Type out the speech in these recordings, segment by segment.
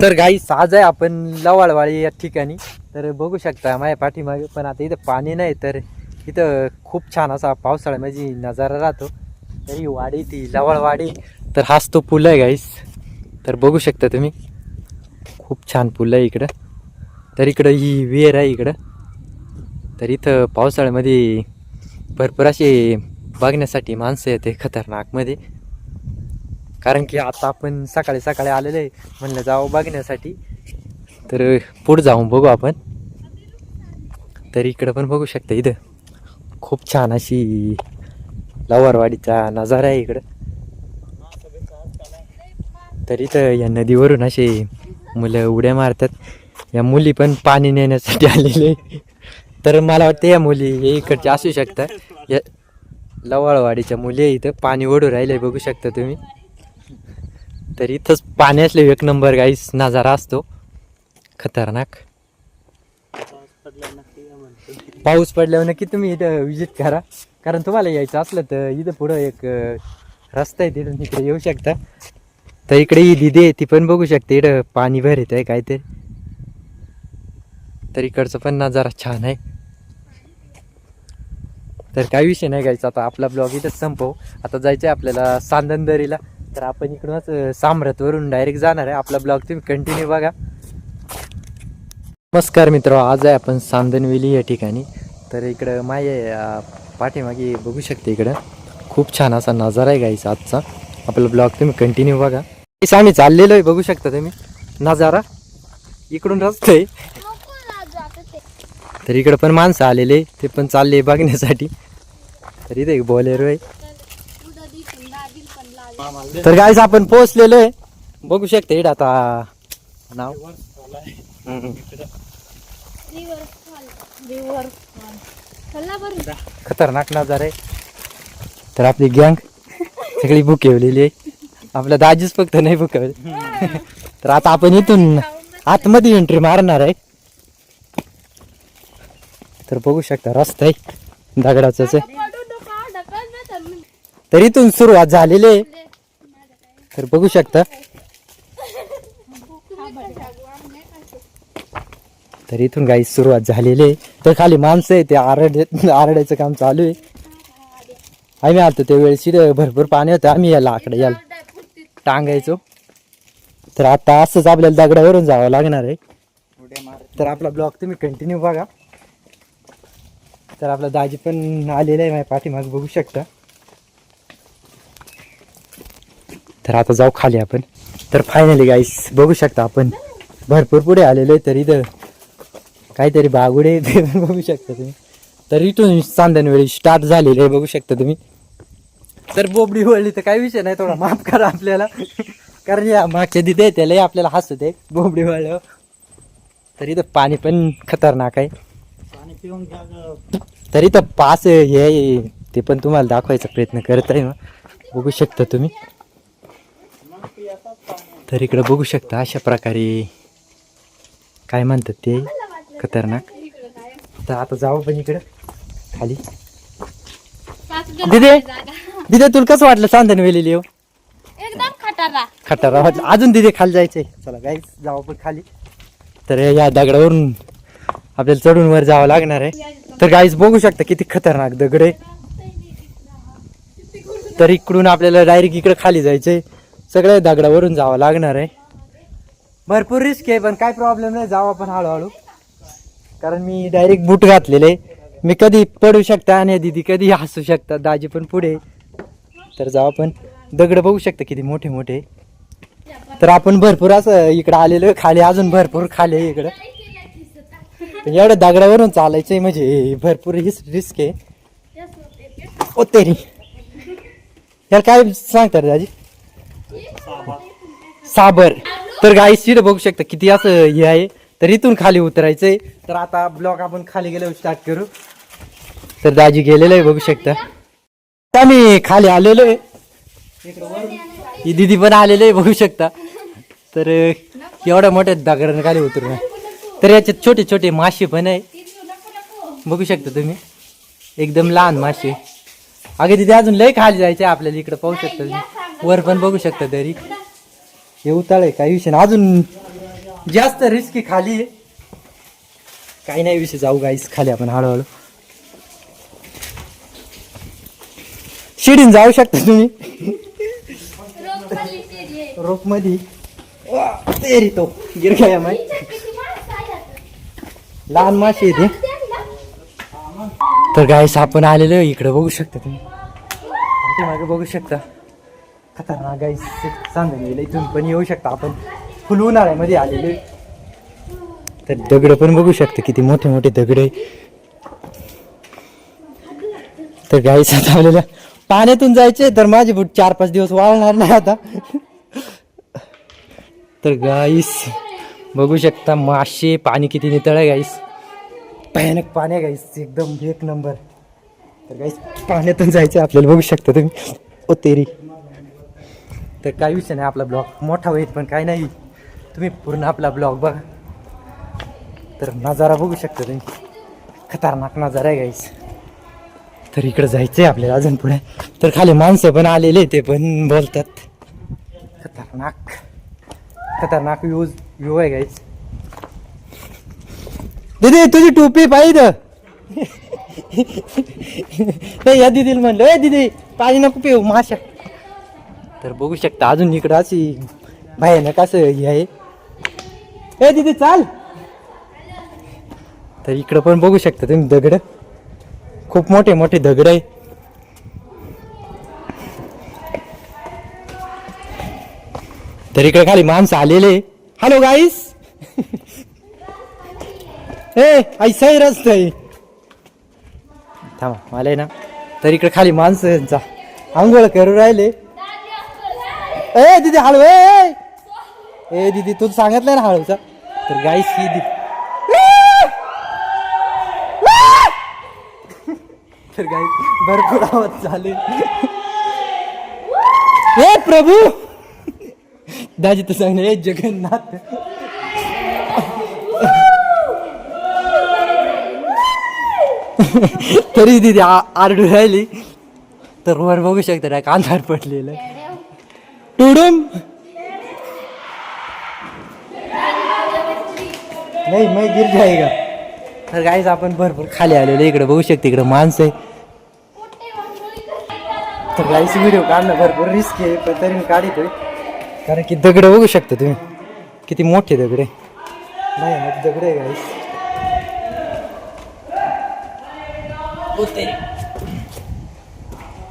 तर गाईस आज आहे आपण लवाळवाडी या ठिकाणी. तर बघू शकता माझ्या पाठीमागे, पण आता इथं पाणी नाही, तर इथं खूप छान असा पावसाळ्यामध्ये नजारा राहतो. तर ही वाडी ती लवाळवाडी, तर हाच तो पूल आहे गाईस. तर बघू शकता तुम्ही, खूप छान पूल आहे इकडं. तर इकडं ही विहीर आहे इकडं. तर इथं पावसाळ्यामध्ये भरपूर असे बघण्यासाठी माणसं येते खतरनाकमध्ये, कारण की आता आपण सकाळी सकाळी आलेले आहे म्हणलं जावं बघण्यासाठी. तर पुढे जाऊन बघू आपण. तर इकडं पण बघू शकता, इथं खूप छान अशी लवारवाडीचा नजारा आहे इकडं. तर इथं या नदीवरून असे मुलं उड्या मारतात. या मुली पण पाणी नेण्यासाठी आलेले. तर मला वाटतं या मुली हे इकडच्या असू शकतात. या लवाळवाडीच्या मुली इथं पाणी ओढू राहिले, बघू शकता तुम्ही. तर इथंच पाणी असले एक नंबर गाईस नजारा असतो खतरनाक. पाऊस पडल्यावर नक्की तुम्ही इथं विजिट करा, कारण तुम्हाला यायचं असलं तर इथं पुढं एक रस्ता आहे, तिथून इकडे येऊ शकता. तर इकडे ही दिदी आहे, ती पण बघू शकते इकडं पाणी भरत आहे काहीतरी. तर इकडचं पण नजारा छान आहे. तर काही विषय नाही गायचा, आता आपला ब्लॉग इथंच संपवू. आता जायचं आहे आपल्याला सांदनदरीला. तर आपण इकडूनच सामरतवरून डायरेक्ट जाणार आहे. आपला ब्लॉग तुम्ही कंटिन्यू बघा. नमस्कार मित्र, आज आहे आपण सांदनवेली या ठिकाणी. तर इकडं माझ्या पाठीमागे बघू शकते, इकडं खूप छान असा नजारा आहे गाईचा आजचा. आपला ब्लॉग तुम्ही कंटिन्यू बघा. आम्ही चाललेलो आहे, बघू शकता तुम्ही नजारा. इकडून रस्ता आहे. तर इकडं पण माणसं आलेले, ते पण चालले बघण्यासाठी. तर इथे एक बोलेरो आहे. तर गाईस आपण पोहोचलेलो आहे, बघू शकता. इकडं आता नाव खतरनाक नजारा आहे. तर आपली गँग सगळी बुकवलेली आहे, आपल्या दाजीच फक्त नाही बुकवली. तर आता आपण इथून आतमध्ये एंट्री मारणार आहे. तर बघू शकता रस्ता आहे दगडाचाच आहे. तर इथून सुरुवात झालेली आहे. तर बघू शकता. तर इथून गाई सुरुवात झालेली आहे. तर खाली माणसं आहे, ते आरडायचं काम चालू आहे. आम्ही आलतो त्यावेळेस भरपूर पाणी होतं, आम्ही याला याला टांगायचो. तर आता असंच आपल्याला दगडावरून जावं लागणार आहे. तर आपला ब्लॉग तुम्ही कंटिन्यू बघा. तर आपला दाजी पण आलेला आहे माझ्या पाठीमागे, बघू शकता. तर आता जाऊ खाली आपण. तर फायनली गाईस बघू शकता आपण भरपूर पुढे आलेलो आहे. तर इथं काहीतरी बागुडे ते बघू शकता तुम्ही. तर इथून चांदणवेळी स्टार्ट झालेली आहे, बघू शकता तुम्ही. तर बोबडी वळली तर काही विषय नाही, थोडा माफ करा आपल्याला, कारण या मागच्या तिथे त्याला आपल्याला हसत आहे बोबडी वळल्यावर. तर इथं पाणी पण खतरनाक आहे. तर इथं पास हे ते पण तुम्हाला दाखवायचा प्रयत्न करत आहे, बघू शकता तुम्ही. तर इकडं बघू शकता अशा प्रकारे काय म्हणतात ते खतरनाक. तर आता जाऊ पण इकडं खाली. दिदे दिदे तुला कसं वाटलं चांदणवेली येऊ? एकदम खटारा खटारा वाटलं. अजून दिदे खाली जायचंय, चला गाईस जाऊ पण खाली. तर या दगडावरून आपल्याला चढून वर जावं लागणार आहे. तर गाईस बघू शकता किती खतरनाक दगड आहे. तर इकडून आपल्याला डायरेक्ट इकडे खाली जायचंय, सगळ्या दगडावरून जावं लागणार आहे. भरपूर रिस्क आहे, पण काय प्रॉब्लेम नाही, जाऊ आपण हळूहळू. कारण मी डायरेक्ट बूट घातलेले, मी कधी पडू शकता आणि दीदी कधी हसू शकता, दाजी पण पुढे. तर जाऊ आपण. दगड बघू शकता किती मोठे मोठे. तर आपण भरपूर असं इकडं आलेलो, खाली अजून भरपूर खाली आहे इकडं. एवढ्या दगडावरून चालायचंय म्हणजे भरपूर रिस्क आहे. ओ तेरी यार काय सांगतात दाजी? साबर. तर गाई सीट बघू शकता किती असं हे आहे. तर इथून खाली उतरायचंय. तर आता ब्लॉग आपण खाली गेल्यावर स्टार्ट करू. तर दाजी गेलेलं आहे, बघू शकता. आम्ही खाली आलेलो आहे, ही दिदी पण आलेले आहे, बघू शकता. तर एवढ्या मोठ्या दगडाने खाली उतरून. तर याच्यात छोटे छोटे मासे पण आहे, बघू शकता तुम्ही, एकदम लहान मासे. अगे तिथे अजून लय खाली जायचे आपल्याला. इकडे पाहू शकता तुम्ही, वर पण बघू शकता. तरी हे उताळ आहे, काही विषय नाही. अजून जास्त रिस्की खाली आहे. काही नाही विषय, जाऊ गाईस खाली आपण हळूहळू. शिडीन जाऊ शकता तुम्ही रोप खाली शेरी आहे. रोप मध्ये. तेरी तो गिर गया माय. किती माणसं आहेत. लहान माशी आहे ते. तर गाईस आपण आलेलो आहे इकडे, बघू शकता तुम्ही. मागे बघू शकता खतरनाक गाईस सांगून गेलं. इथून पण येऊ शकता आपण. फुल उन्हाळ्यामध्ये आलेलो आहे. तर दगड पण बघू शकता किती मोठे मोठे दगड आहे. तर गाईस आता आलेल्या पाण्यातून जायचे तर माझे बूट 4-5 दिवस वाळणार नाही आता. तर गाईस बघू शकता मासे, पाणी किती नितळ आहे गाईस. भयानक पाणी आहे गाईस, एकदम एक नंबर. तर गाईस पाण्यातून जायचं आपल्याला, बघू शकता तुम्ही. ओ तेरी. तर काही विषय नाही, आपला ब्लॉग मोठा होईल पण काही नाही, तुम्ही पूर्ण आपला ब्लॉग बघा. तर नजारा बघू शकता तुम्ही, खतरनाक नजारा आहे गाईस. तर इकडं जायचं आहे आपल्याला अजून पुढे. तर खाली माणसं पण आलेले, ते पण बोलतात. खतरनाक खतरनाक व्ह्यू आहे गाईस. दीदी तुझी टोपी पाहिजे. या दीदीला म्हणलं, ए दीदी पाणी नको पिऊ माशा. तर बघू शकता अजून इकडं अशी भयानक असं हे आहे. ए दीदी चाल. तर इकडं पण बघू शकता तुम्ही दगड, खूप मोठे मोठे दगड आहे. तर इकडे खाली माणसं आलेले. हॅलो गाईस. ए ऐसा ही रस्ता आहे. थांबा मला आहे ना. तर इकडे खाली माणसांचा आंघोळ करू राहिले. ए दीदी हळू. ए दीदी तू सांगितलंय ना हळूचा. तर गाईस ही दीदी. तर गाईस भरपूर आवाज चालू. ए प्रभू दाजी तर सांगणे जगन्नाथ. तरी दीदी आरडू राहिली. तर वर बघू शकता ना कांदार पडलेलं टुडुम. नाही मैं गिर जाएगा. तर गाईस आपण भरपूर खाली आलेलो इकडे बघू शकता. इकडे माणसं आहे. तर गाईस व्हिडिओ काढणं भरपूर रिस्क आहे पण तरी मी काढतोय, कारण की दगड बघू शकता तुम्ही किती मोठे दगड आहे. नाही दगड आहे गाईस.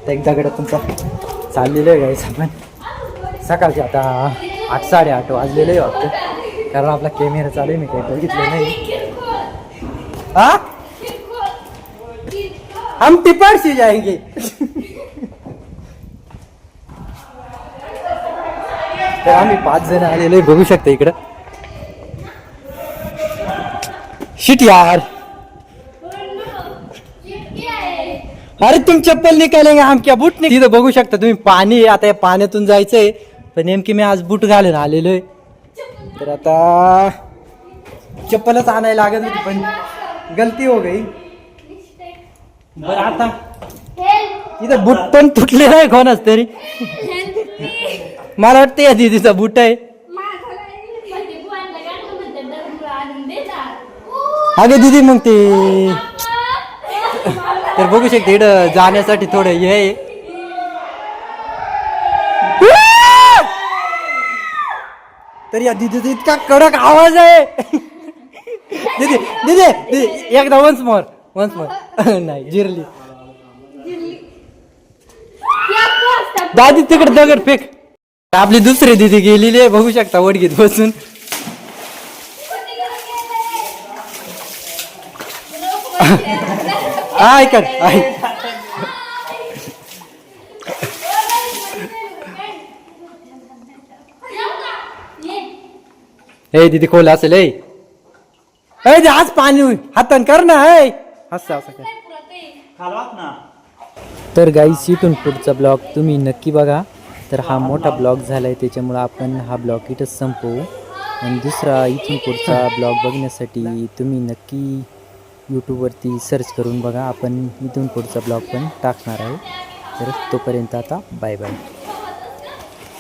एक दगड तुमचा चाललेलं आहे गाईस. आपण सकाळचे आता 8-8:30 वाजलेलं आहे वाटतं, कारण आपला कॅमेरा चालू आहे. मी काही बघितलं नाही. हा हम टिप्पण से जाएंगे. तर आम्ही 5 जण आलेलो बघू शकता इकडं. शिट यार. अरे तुम चप्पल निकालेंगे हम क्या बूट नाही. तिथं बघू शकता तुम्ही पाणी आहे. आता या पाण्यातून जायचंय पण नेमकी मी आज बूट घालून आलेलो आहे. तर आता चप्पलच आणायला लागत होती पण गलती हो गई. बरं आता इथं बूट पण तुटले नाही कोणाच तरी. मला वाटतं या दीदीचा बूट आहे. अगं दीदी मग ते तर बघू शकते इकडं जाण्यासाठी थोडं हे आहे. तर या दीदीचा इतका कडक आवाज आहे. दीदी दीदी दीदी एकदा वन्स मोर नाही जिरली. दादी तिकडे दगड फेक. आपली दुसरी दीदी गेलेली आहे बघू शकता वडगीत बसून. ऐक ए दीदी खोल असेल. आज पाणी हातान कर ना. असं असं कर. तर गाईस इथून पुढचा ब्लॉग तुम्ही नक्की बघा. तर हा मोठा ब्लॉग झाला आहे त्याच्यामुळं आपण हा ब्लॉग इथंच संपवू. आणि दुसरा इथून पुढचा ब्लॉग बघण्यासाठी तुम्ही नक्की यूट्यूबवरती सर्च करून बघा. आपण इथून पुढचा ब्लॉग पण टाकणार आहे. तर तोपर्यंत आता बाय बाय.